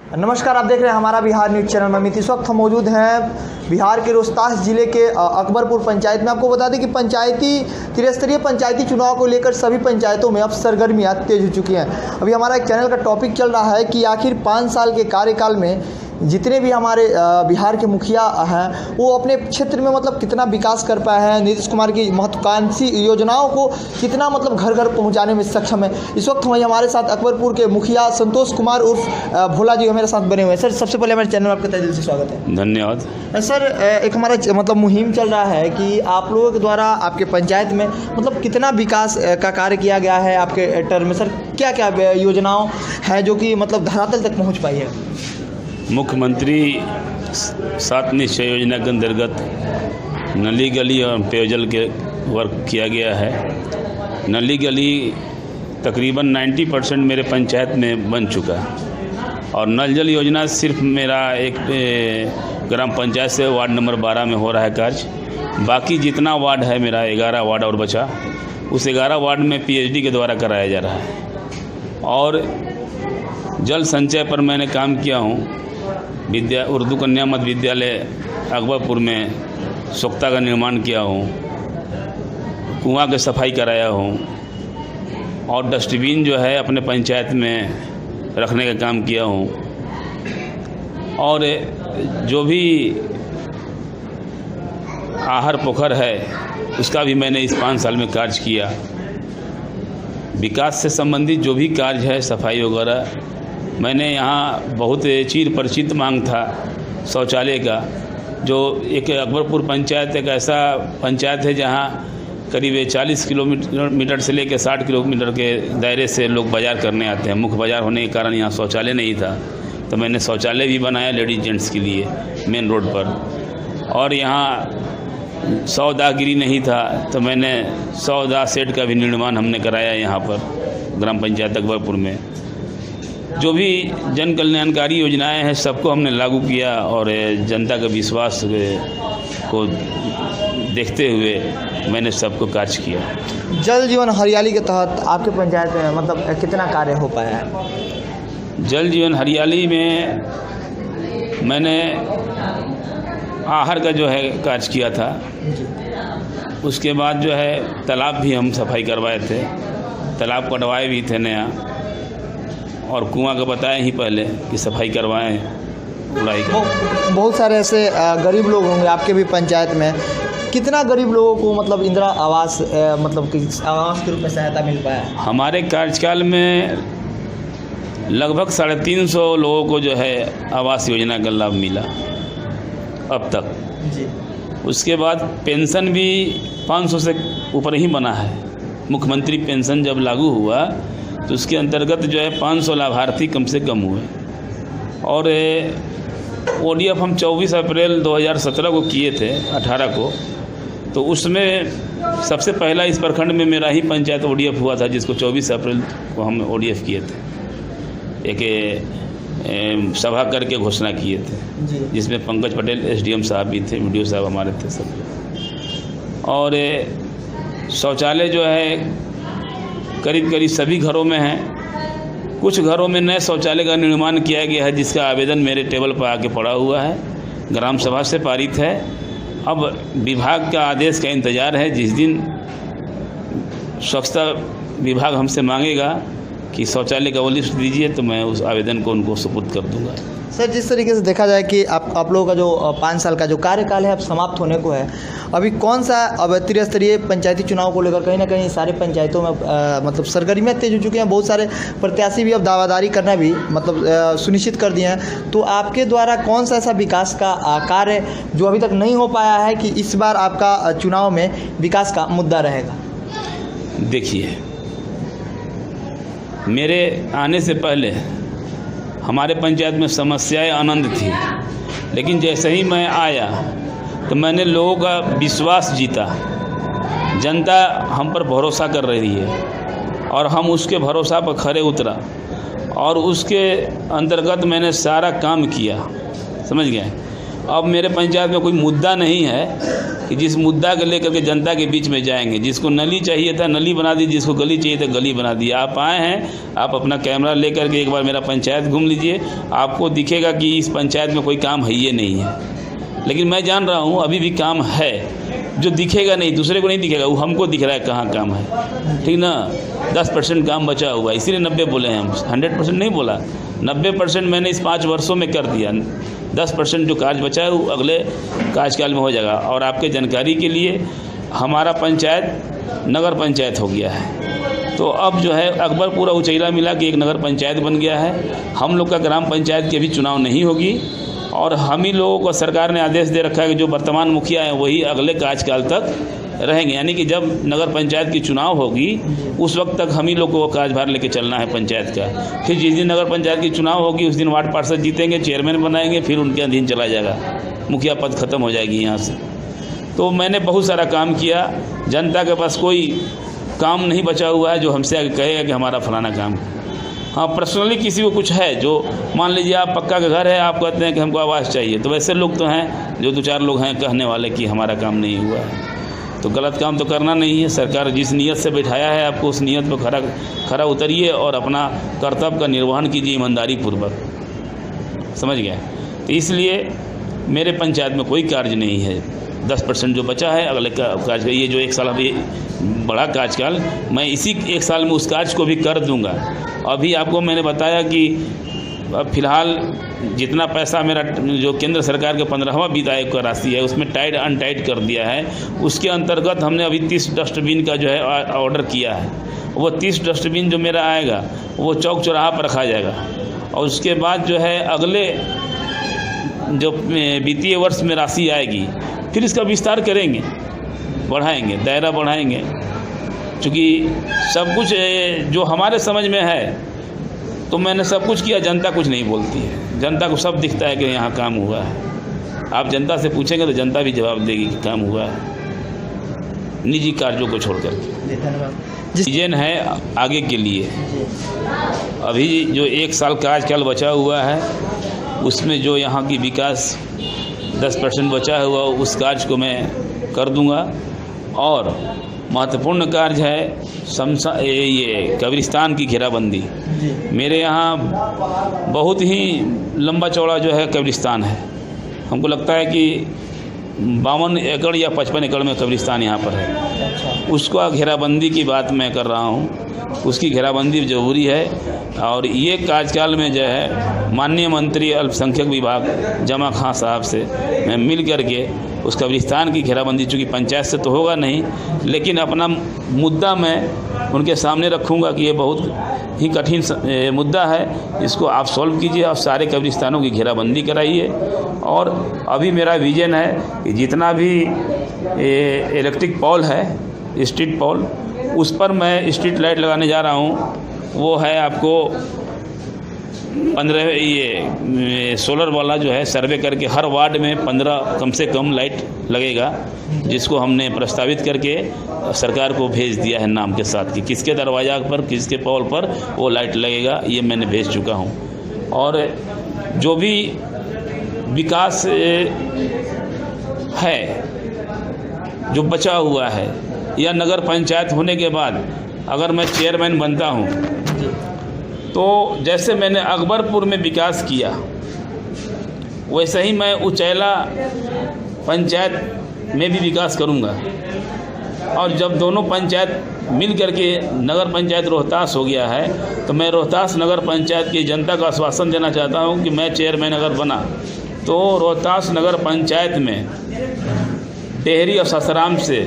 नमस्कार, आप देख रहे हैं हमारा बिहार न्यूज़ चैनल में। इस वक्त हम मौजूद हैं बिहार के रोहतास जिले के अकबरपुर पंचायत में। आपको बता दें कि त्रिस्तरीय पंचायती चुनाव को लेकर सभी पंचायतों में अब सरगर्मियां तेज हो चुकी हैं। अभी हमारा एक चैनल का टॉपिक चल रहा है कि आखिर 5 साल के कार्यकाल में जितने भी हमारे बिहार के मुखिया हैं वो अपने क्षेत्र में मतलब कितना विकास कर पाए हैं, नीतीश कुमार की महत्वाकांक्षी योजनाओं को कितना मतलब घर घर पहुंचाने में सक्षम है। इस वक्त हमारे साथ अकबरपुर के मुखिया संतोष कुमार उर्फ भोला जी हमारे साथ बने हुए हैं। सर, सबसे पहले हमारे चैनल में आपका तहे दिल से स्वागत है। धन्यवाद। सर, एक हमारा मतलब मुहिम चल रहा है कि आप लोगों के द्वारा आपके पंचायत में मतलब कितना विकास का कार्य किया गया है आपके टर्म में। सर, क्या क्या योजनाओं हैं जो कि मतलब धरातल तक पहुँच पाई है? मुख्यमंत्री 7 निश्चय योजना के अंतर्गत नली गली और पेयजल के वर्क किया गया है। नली गली तकरीबन 90% मेरे पंचायत में बन चुका है और नल जल योजना सिर्फ मेरा एक ग्राम पंचायत से वार्ड नंबर 12 में हो रहा है कार्य। बाकी जितना वार्ड है मेरा 11 वार्ड और बचा, उस 11 वार्ड में PhD के द्वारा कराया जा रहा है। और जल संचय पर मैंने काम किया हूँ। उर्दू कन्या मध्य विद्यालय अकबरपुर में सोख्ता का निर्माण किया हूँ, कुआं की सफाई कराया हूँ और डस्टबिन जो है अपने पंचायत में रखने का काम किया हूँ। और जो भी आहर पोखर है उसका भी मैंने इस 5 साल में कार्य किया। विकास से संबंधित जो भी कार्य है, सफाई वगैरह, मैंने यहाँ बहुत चीर परिचित मांग था शौचालय का। जो एक अकबरपुर पंचायत एक ऐसा पंचायत है जहाँ करीब 40 किलोमीटर से लेकर 60 किलोमीटर के दायरे से लोग बाज़ार करने आते हैं। मुख्य बाज़ार होने के कारण यहाँ शौचालय नहीं था, तो मैंने शौचालय भी बनाया लेडीज जेंट्स के लिए मेन रोड पर। और यहाँ सौदागिरी नहीं था, तो मैंने सौदा सेट का भी निर्माण हमने कराया यहाँ पर ग्राम पंचायत अकबरपुर में। जो भी जन कल्याणकारी योजनाएं हैं सबको हमने लागू किया और जनता का विश्वास को देखते हुए मैंने सबको कार्य किया। जल जीवन हरियाली के तहत आपके पंचायत में मतलब कितना कार्य हो पाया है? जल जीवन हरियाली में मैंने आहर का जो है कार्य किया था। उसके बाद जो है तालाब भी हम सफाई करवाए थे, तालाब कटवाए भी थे नया, और कुआं का बताया ही पहले कि सफाई करवाएं उड़ाई का। बहुत सारे ऐसे गरीब लोग होंगे आपके भी पंचायत में। कितना गरीब लोगों को मतलब इंदिरा आवास मतलब कि आवास के रूप में सहायता मिल पाया? हमारे कार्यकाल में लगभग 350 लोगों को जो है आवास योजना का लाभ मिला अब तक जी। उसके बाद पेंशन भी 500 से ऊपर ही बना है। मुख्यमंत्री पेंशन जब लागू हुआ तो उसके अंतर्गत जो है 500 लाभार्थी कम से कम हुए। और ODF हम 24 अप्रैल 2017 को किए थे, 18 को, तो उसमें सबसे पहला इस प्रखंड में मेरा ही पंचायत ODF हुआ था, जिसको 24 अप्रैल को हम ODF किए थे। एक सभा करके घोषणा किए थे जिसमें पंकज पटेल SDM साहब भी थे, BDO साहब हमारे थे सब। और शौचालय जो है करीब करीब सभी घरों में है। कुछ घरों में नए शौचालय का निर्माण किया गया है जिसका आवेदन मेरे टेबल पर आके पड़ा हुआ है, ग्राम सभा से पारित है। अब विभाग का आदेश का इंतज़ार है। जिस दिन स्वच्छता विभाग हमसे मांगेगा कि शौचालय का वो लिस्ट दीजिए तो मैं उस आवेदन को उनको सुपुर्द कर दूंगा। सर, जिस तरीके से देखा जाए कि आप लोगों का जो 5 साल का जो कार्यकाल है अब समाप्त होने को है, अभी कौन सा अब त्रिस्तरीय पंचायती चुनाव को लेकर कहीं ना कहीं सारे पंचायतों में मतलब सरगर्मियाँ तेज हो चुकी हैं। बहुत सारे प्रत्याशी भी अब दावादारी करना भी मतलब सुनिश्चित कर दिए हैं। तो आपके द्वारा कौन सा ऐसा विकास का कार्य जो अभी तक नहीं हो पाया है कि इस बार आपका चुनाव में विकास का मुद्दा रहेगा? देखिए, मेरे आने से पहले हमारे पंचायत में समस्याएं अनंत थी, लेकिन जैसे ही मैं आया तो मैंने लोगों का विश्वास जीता। जनता हम पर भरोसा कर रही है और हम उसके भरोसा पर खरे उतरा और उसके अंतर्गत मैंने सारा काम किया, समझ गए। अब मेरे पंचायत में कोई मुद्दा नहीं है कि जिस मुद्दा को लेकर के जनता के बीच में जाएंगे। जिसको नली चाहिए था नली बना दी, जिसको गली चाहिए था गली बना दी। आप आए हैं, आप अपना कैमरा लेकर के एक बार मेरा पंचायत घूम लीजिए, आपको दिखेगा कि इस पंचायत में कोई काम है ही नहीं है। लेकिन मैं जान रहा हूँ अभी भी काम है, जो दिखेगा नहीं, दूसरे को नहीं दिखेगा, वो हमको दिख रहा है कहाँ काम है, ठीक ना। 10% काम बचा हुआ, इसीलिए 90 बोले हैं हम, 100% नहीं बोला। 90% मैंने इस 5 वर्षों में कर दिया। 10% जो कार्य बचा है वो अगले कार्यकाल में हो जाएगा। और आपके जानकारी के लिए हमारा पंचायत नगर पंचायत हो गया है। तो अब जो है अकबरपुर उचैला मिला के एक नगर पंचायत बन गया है। हम लोग का ग्राम पंचायत की अभी चुनाव नहीं होगी और हम ही लोगों को सरकार ने आदेश दे रखा है कि जो वर्तमान मुखिया हैं वही अगले कार्यकाल तक रहेंगे। यानी कि जब नगर पंचायत की चुनाव होगी उस वक्त तक हम ही लोग को कार्यभार लेके चलना है पंचायत का। फिर जिस दिन नगर पंचायत की चुनाव होगी उस दिन वार्ड पार्षद जीतेंगे, चेयरमैन बनाएंगे, फिर उनके अधीन चला जाएगा, मुखिया पद खत्म हो जाएगी यहाँ से। तो मैंने बहुत सारा काम किया, जनता के पास कोई काम नहीं बचा हुआ है जो हमसे आगे कहेगा कि हमारा फलाना काम। हाँ, पर्सनली किसी को कुछ है, जो मान लीजिए आप पक्का का घर है, आप कहते हैं कि हमको आवास चाहिए, तो वैसे लोग तो हैं जो 2-4 लोग हैं कहने वाले कि हमारा काम नहीं हुआ है। तो गलत काम तो करना नहीं है। सरकार जिस नीयत से बैठाया है आपको उस नीयत पर खरा उतरिए और अपना कर्तव्य का निर्वहन कीजिए ईमानदारी पूर्वक, समझ गए। तो इसलिए मेरे पंचायत में कोई कार्य नहीं है। 10% जो बचा है अगले कार्य, ये जो 1 साल अभी बड़ा कार्यकाल, मैं इसी 1 साल में उस कार्य को भी कर दूंगा। अभी आपको मैंने बताया कि फ़िलहाल जितना पैसा मेरा जो केंद्र सरकार के 15वां वित्त आयोग का राशि है उसमें टाइट अनटाइट कर दिया है। उसके अंतर्गत हमने अभी 30 डस्टबिन का जो है ऑर्डर किया है। वो 30 डस्टबिन जो मेरा आएगा वो चौक चौराहा पर रखा जाएगा और उसके बाद जो है अगले जो वित्तीय वर्ष में राशि आएगी फिर इसका विस्तार करेंगे, बढ़ाएंगे, दायरा बढ़ाएंगे। क्योंकि सब कुछ जो हमारे समझ में है तो मैंने सब कुछ किया, जनता कुछ नहीं बोलती है। जनता को सब दिखता है कि यहाँ काम हुआ है। आप जनता से पूछेंगे तो जनता भी जवाब देगी कि काम हुआ है, निजी कार्यों को छोड़ करके। विजन है आगे के लिए। अभी जो 1 साल कार्यकाल बचा हुआ है उसमें जो यहाँ की विकास 10% बचा हुआ उस कार्य को मैं कर दूंगा। और महत्वपूर्ण कार्य है ये कब्रिस्तान की घेराबंदी। मेरे यहाँ बहुत ही लंबा चौड़ा जो है कब्रिस्तान है। हमको लगता है कि 52 एकड़ या 55 एकड़ में कब्रिस्तान यहाँ पर है। उसका घेराबंदी की बात मैं कर रहा हूँ, उसकी घेराबंदी ज़रूरी है। और ये कार्यकाल में जो है माननीय मंत्री अल्पसंख्यक विभाग जमा खां साहब से मैं मिल करके उस कब्रिस्तान की घेराबंदी, चूँकि पंचायत से तो होगा नहीं, लेकिन अपना मुद्दा मैं उनके सामने रखूँगा कि ये बहुत ही कठिन मुद्दा है, इसको आप सॉल्व कीजिए और सारे कब्रिस्तानों की घेराबंदी कराइए। और अभी मेरा विजन है कि जितना भी इलेक्ट्रिक पोल है, स्ट्रीट पोल, उस पर मैं स्ट्रीट लाइट लगाने जा रहा हूँ। वो है आपको 15 ये सोलर वाला जो है सर्वे करके हर वार्ड में 15 कम से कम लाइट लगेगा, जिसको हमने प्रस्तावित करके सरकार को भेज दिया है नाम के साथ कि किसके दरवाजा पर किसके पोल पर वो लाइट लगेगा। ये मैंने भेज चुका हूँ। और जो भी विकास है जो बचा हुआ है, या नगर पंचायत होने के बाद अगर मैं चेयरमैन बनता हूँ तो जैसे मैंने अकबरपुर में विकास किया वैसे ही मैं उचैला पंचायत में भी विकास करूँगा। और जब दोनों पंचायत मिल करके नगर पंचायत रोहतास हो गया है तो मैं रोहतास नगर पंचायत की जनता को आश्वासन देना चाहता हूँ कि मैं चेयरमैन अगर बना तो रोहतास नगर पंचायत में डेहरी और ससराम से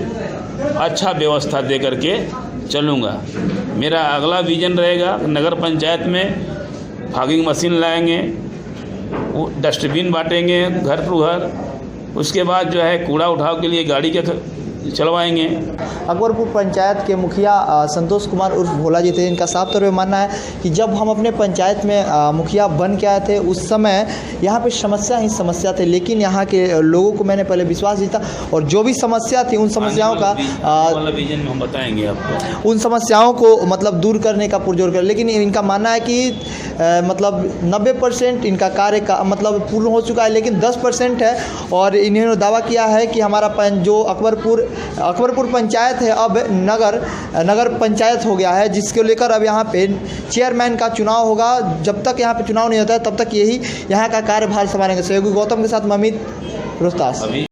अच्छा व्यवस्था दे करके चलूँगा। मेरा अगला विजन रहेगा नगर पंचायत में फॉगिंग मशीन लाएंगे, डस्टबिन बांटेंगे घर टू घर, उसके बाद जो है कूड़ा उठाव के लिए गाड़ी के चलवाएंगे। अकबरपुर पंचायत के मुखिया संतोष कुमार उर्फ भोला जी थे। इनका साफ तौर पे मानना है कि जब हम अपने पंचायत में मुखिया बन के आए थे उस समय यहाँ पे समस्या ही समस्या थे, लेकिन यहाँ के लोगों को मैंने पहले विश्वास दिया था और जो भी समस्या थी उन समस्याओं का विजन में हम बताएंगे आपको, उन समस्याओं को मतलब दूर करने का पुरजोर कर। लेकिन इनका मानना है कि मतलब 90% इनका कार्य का मतलब पूर्ण हो चुका है, लेकिन 10% है। और इन्होंने दावा किया है कि हमारा जो अकबरपुर पंचायत है अब नगर पंचायत हो गया है, जिसको लेकर अब यहाँ पे चेयरमैन का चुनाव होगा। जब तक यहाँ पे चुनाव नहीं होता है तब तक यही यहाँ का कार्यभार संभालेंगे। सहयोगी गौतम के साथ ममित रोहतास।